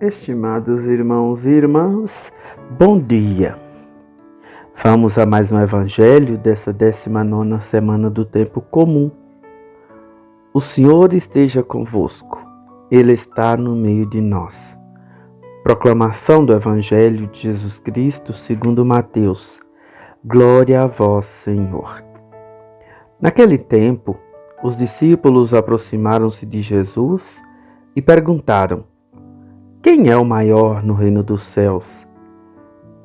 Estimados irmãos e irmãs, bom dia! Vamos a mais um evangelho dessa 19ª semana do tempo comum. O Senhor esteja convosco, Ele está no meio de nós. Proclamação do Evangelho de Jesus Cristo segundo Mateus. Glória a vós, Senhor. Naquele tempo, os discípulos aproximaram-se de Jesus e perguntaram: quem é o maior no reino dos céus?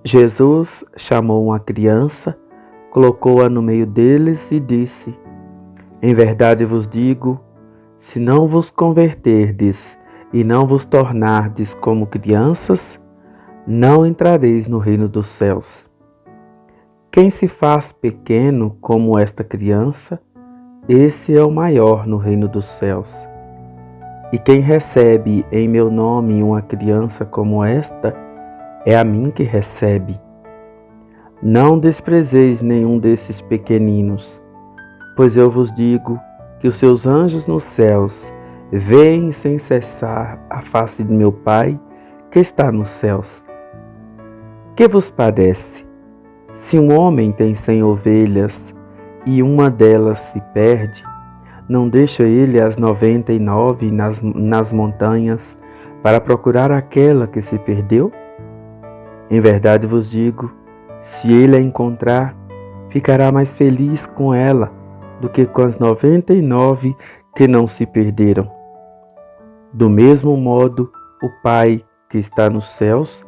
Jesus chamou uma criança, colocou-a no meio deles e disse: em verdade vos digo, se não vos converterdes e não vos tornardes como crianças, não entrareis no reino dos céus. Quem se faz pequeno como esta criança, esse é o maior no reino dos céus. E quem recebe em meu nome uma criança como esta, é a mim que recebe. Não desprezeis nenhum desses pequeninos, pois eu vos digo que os seus anjos nos céus veem sem cessar a face de meu Pai que está nos céus. Que vos parece? Se um homem tem 100 ovelhas e uma delas se perde, não deixa ele as 99 nas montanhas para procurar aquela que se perdeu? Em verdade vos digo, se ele a encontrar, ficará mais feliz com ela do que com as 99 que não se perderam. Do mesmo modo, o Pai que está nos céus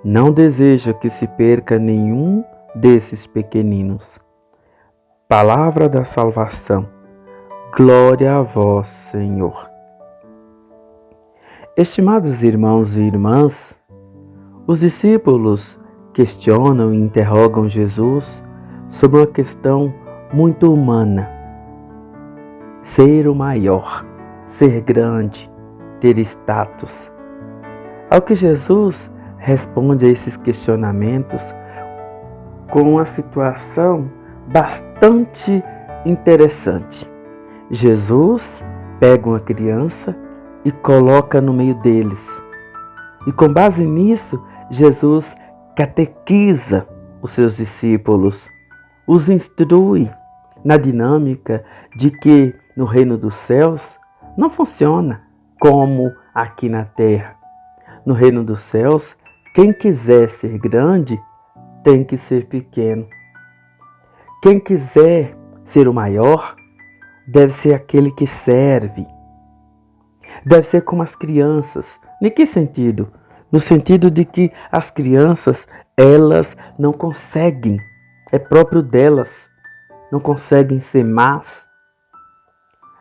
não deseja que se perca nenhum desses pequeninos. Palavra da salvação. Glória a vós, Senhor. Estimados irmãos e irmãs, os discípulos questionam e interrogam Jesus sobre uma questão muito humana. Ser o maior, ser grande, ter status. Ao que Jesus responde a esses questionamentos com uma situação bastante interessante. Jesus pega uma criança e coloca no meio deles. E com base nisso, Jesus catequiza os seus discípulos, os instrui na dinâmica de que no reino dos céus não funciona como aqui na terra. No reino dos céus, quem quiser ser grande tem que ser pequeno. Quem quiser ser o maior deve ser aquele que serve. Deve ser como as crianças. Em que sentido? No sentido de que as crianças, elas não conseguem, é próprio delas, não conseguem ser más.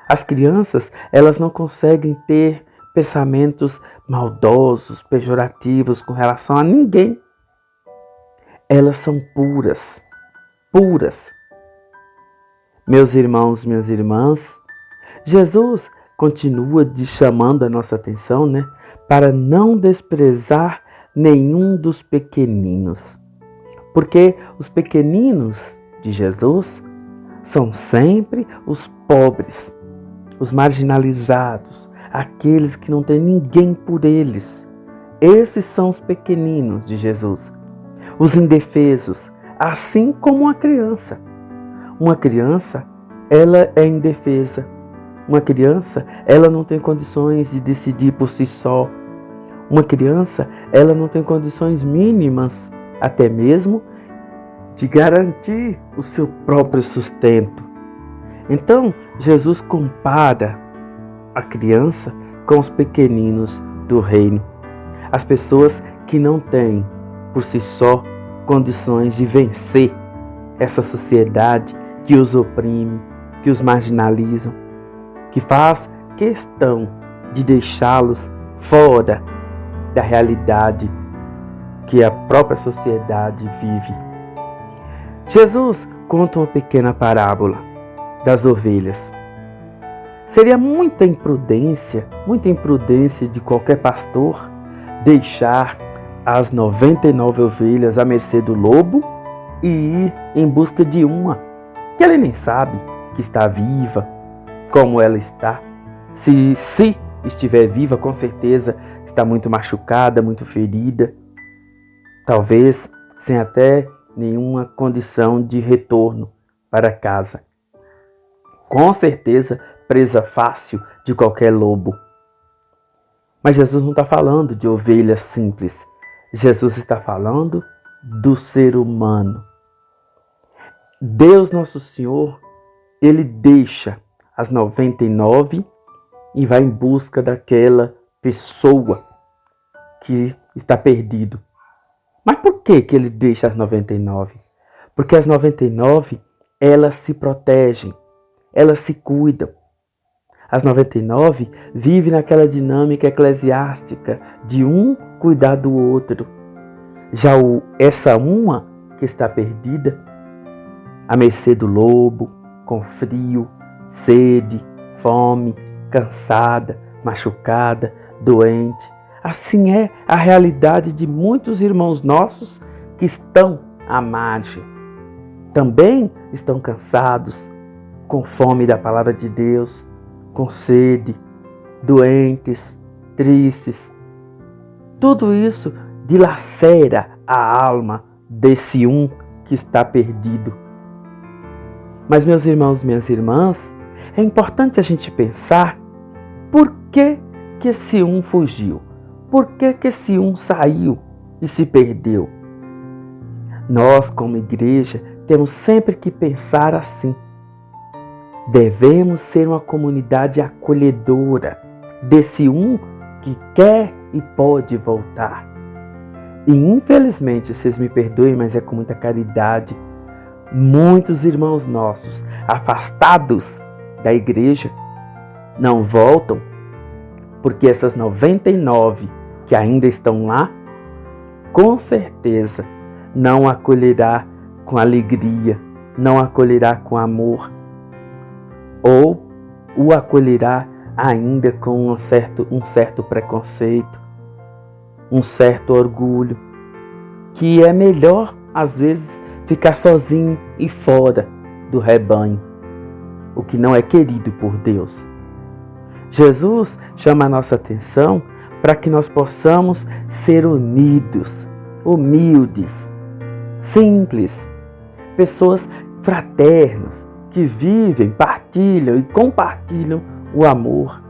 As crianças, elas não conseguem ter pensamentos maldosos, pejorativos com relação a ninguém. Elas são puras, puras. Meus irmãos, minhas irmãs, Jesus continua chamando a nossa atenção, para não desprezar nenhum dos pequeninos. Porque os pequeninos de Jesus são sempre os pobres, os marginalizados, aqueles que não têm ninguém por eles. Esses são os pequeninos de Jesus, os indefesos, assim como uma criança. Uma criança, ela é indefesa. Uma criança, ela não tem condições de decidir por si só. Uma criança, ela não tem condições mínimas, até mesmo, de garantir o seu próprio sustento. Então, Jesus compara a criança com os pequeninos do reino. As pessoas que não têm, por si só, condições de vencer essa sociedade que os oprime, que os marginalizam, que faz questão de deixá-los fora da realidade que a própria sociedade vive. Jesus conta uma pequena parábola das ovelhas. Seria muita imprudência de qualquer pastor deixar as 99 ovelhas à mercê do lobo e ir em busca de uma que ele nem sabe que está viva, como ela está, se estiver viva, com certeza está muito machucada, muito ferida, talvez sem até nenhuma condição de retorno para casa. Com certeza presa fácil de qualquer lobo. Mas Jesus não está falando de ovelhas simples. Jesus está falando do ser humano. Deus Nosso Senhor, Ele deixa as 99 e vai em busca daquela pessoa que está perdido. Mas por que Ele deixa as 99? Porque as 99, elas se protegem, elas se cuidam. As 99 vivem naquela dinâmica eclesiástica de um cuidar do outro. Já essa uma que está perdida, à mercê do lobo, com frio, sede, fome, cansada, machucada, doente. Assim é a realidade de muitos irmãos nossos que estão à margem. Também estão cansados, com fome da palavra de Deus, com sede, doentes, tristes. Tudo isso dilacera a alma desse um que está perdido. Mas, meus irmãos e minhas irmãs, é importante a gente pensar por que esse um fugiu, por que esse um saiu e se perdeu. Nós, como igreja, temos sempre que pensar assim. Devemos ser uma comunidade acolhedora desse um que quer e pode voltar. E infelizmente, vocês me perdoem, mas é com muita caridade, muitos irmãos nossos afastados da igreja não voltam porque essas 99 que ainda estão lá, com certeza não acolherá com alegria, não acolherá com amor, ou o acolherá ainda com um certo preconceito, um certo orgulho, que é melhor, às vezes, ficar sozinho e fora do rebanho, o que não é querido por Deus. Jesus chama a nossa atenção para que nós possamos ser unidos, humildes, simples, pessoas fraternas, que vivem, partilham e compartilham o amor.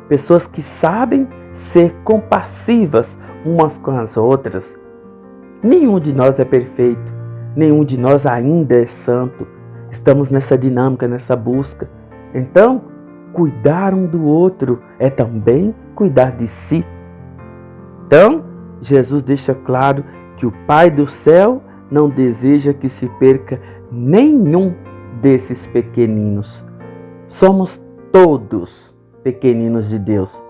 Pessoas que sabem ser compassivas umas com as outras. Nenhum de nós é perfeito, nenhum de nós ainda é santo. Estamos nessa dinâmica, nessa busca. Então, cuidar um do outro é também cuidar de si. Então, Jesus deixa claro que o Pai do céu não deseja que se perca nenhum desses pequeninos. Somos todos pequeninos de Deus,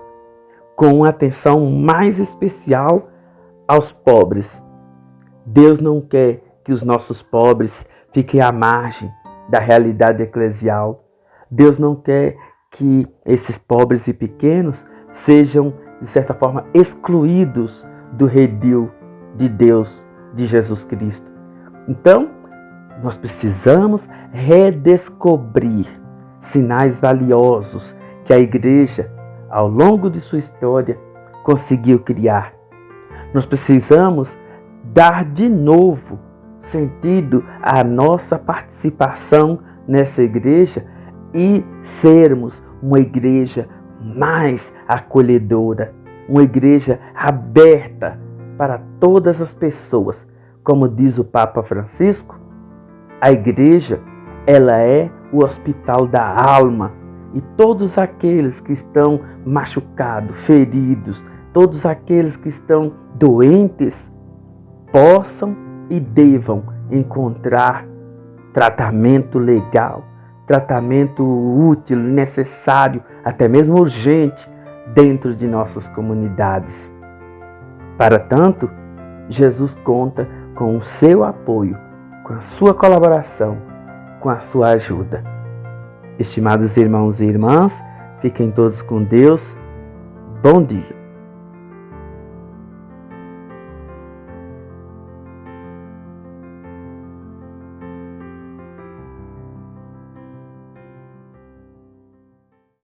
com uma atenção mais especial aos pobres. Deus não quer que os nossos pobres fiquem à margem da realidade eclesial. Deus não quer que esses pobres e pequenos sejam, de certa forma, excluídos do redil de Deus, de Jesus Cristo. Então, nós precisamos redescobrir sinais valiosos que a igreja, ao longo de sua história, conseguiu criar. Nós precisamos dar de novo sentido à nossa participação nessa igreja e sermos uma igreja mais acolhedora, uma igreja aberta para todas as pessoas. Como diz o Papa Francisco, a igreja, ela é o hospital da alma, e todos aqueles que estão machucados, feridos, todos aqueles que estão doentes, possam e devam encontrar tratamento legal, tratamento útil, necessário, até mesmo urgente, dentro de nossas comunidades. Para tanto, Jesus conta com o seu apoio, com a sua colaboração, com a sua ajuda. Estimados irmãos e irmãs, fiquem todos com Deus. Bom dia.